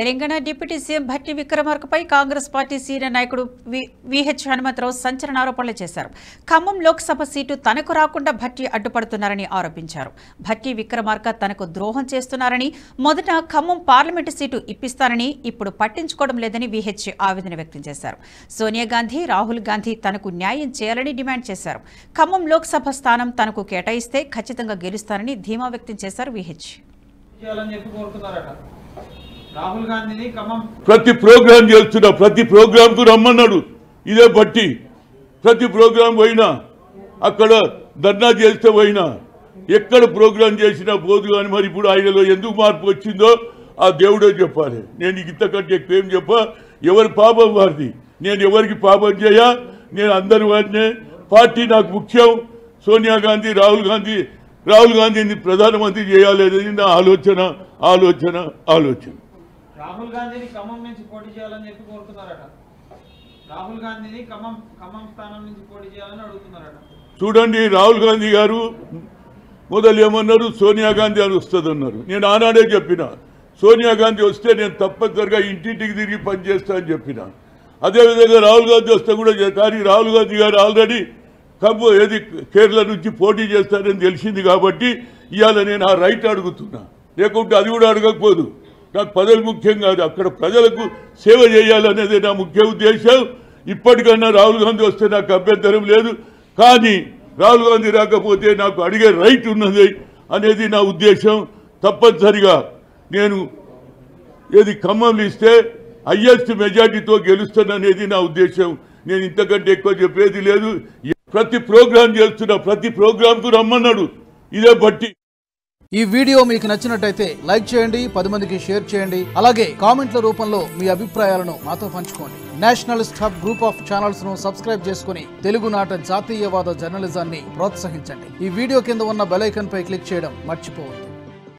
Telangana deputy CM Bhatti విక్రమార్కపై Congress party senior నాయకుడు VH Hanumantharao సంచలన ఆరోపణలు చేశారు. ఖమ్మం లోక్సభ సీటు తనకు రాకుండా భట్టి అడ్డుపడుతున్నారని ఆరోపించారు. భట్టి విక్రమార్క తనకు ద్రోహం చేస్తున్నారని, మొదట ఖమ్మం పార్లమెంటు సీటు ఇప్పిస్తానని ఇప్పుడు పట్టించుకోవడం లేదని విహెచ్ ఆవేదన వ్యక్తం చేశారు. సోనియా గాంధీ, రాహుల్ గాంధీ తనకు న్యాయం చేయాలని డిమాండ్ చేశారు. ఖమ్మం లోక్సభ స్థానం తనకు కేటాయిస్తే ఖచ్చితంగా గెలుస్తారని ధీమా వ్యక్తం చేశారు విహెచ్. రాహుల్ గాంధీని ప్రతి ప్రోగ్రాం చేస్తున్నా, ప్రతి ప్రోగ్రాంకు రమ్మన్నాడు. ఇదే బట్టి ప్రతి ప్రోగ్రాం పోయినా, అక్కడ ధర్నా చేస్తే పోయినా, ఎక్కడ ప్రోగ్రాం చేసినా పోదు. కానీ మరి ఇప్పుడు ఆయనలో ఎందుకు మార్పు వచ్చిందో ఆ దేవుడే చెప్పాలి. నేను ఇంతకంటే ఎక్కువ ఏం చెప్పా. ఎవరి పాపం వారిది. నేను ఎవరికి పాపం చేయా. నేను అందరి వారినే. పార్టీ నాకు ముఖ్యం. సోనియా గాంధీ, రాహుల్ గాంధీని ప్రధానమంత్రి చేయాలనేది నా ఆలోచన. రాహుల్ గాంధీని ఖమ్మం నుంచి పోటీ చేయాలని చెప్పి కోరుతున్నారట. రాహుల్ గాంధీని ఖమ్మం స్థానం నుంచి పోటీ చేయాలని అడుగుతున్నారట. చూడండి, రాహుల్ గాంధీ గారు మొదలు ఏమన్నారు, సోనియా గాంధీ అని వస్తుందన్నారు. నేను ఆనాడే చెప్పిన, సోనియా గాంధీ వస్తే నేను తప్పనిసరిగా ఇంటింటికి తిరిగి పనిచేస్తా అని చెప్పిన. అదేవిధంగా రాహుల్ గాంధీ వస్తే కూడా, కానీ రాహుల్ గాంధీ గారు ఆల్రెడీ కేరళ నుంచి పోటీ చేస్తారని తెలిసింది కాబట్టి ఇవాళ నేను ఆ రైట్ అడుగుతున్నా. లేకుంటే అది కూడా అడగకపోదు. నాకు పదవి ముఖ్యం కాదు, అక్కడ ప్రజలకు సేవ చేయాలనేది నా ముఖ్య ఉద్దేశం. ఇప్పటికన్నా రాహుల్ గాంధీ వస్తే నాకు అభ్యంతరం లేదు. కానీ రాహుల్ గాంధీ రాకపోతే నాకు అడిగే రైట్ ఉన్నది అనేది నా ఉద్దేశం. తప్పనిసరిగా నేను ఖమ్మంలో ఇస్తే హయ్యెస్ట్ మెజార్టీతో గెలుస్తాననేది నా ఉద్దేశం. నేను ఇంతకంటే ఎక్కువ చెప్పేది లేదు. ప్రతి ప్రోగ్రాం చేస్తున్నా, ప్రతి ప్రోగ్రాంకు రమ్మన్నాడు. ఇదే బట్టి. ఈ వీడియో మీకు నచ్చినట్టయితే లైక్ చేయండి, 10 మందికి షేర్ చేయండి. అలాగే కామెంట్ల రూపంలో మీ అభిప్రాయాలను మాతో పంచుకోండి. Nationalist hub group of channels ను సబ్స్క్రైబ్ చేసుకుని తెలుగునాట జాతీయవాద జర్నలిజాన్ని ప్రోత్సహించండి. ఈ వీడియో కింద ఉన్న బెల్ ఐకాన్ పై క్లిక్ చేయడం మర్చిపోవద్దు.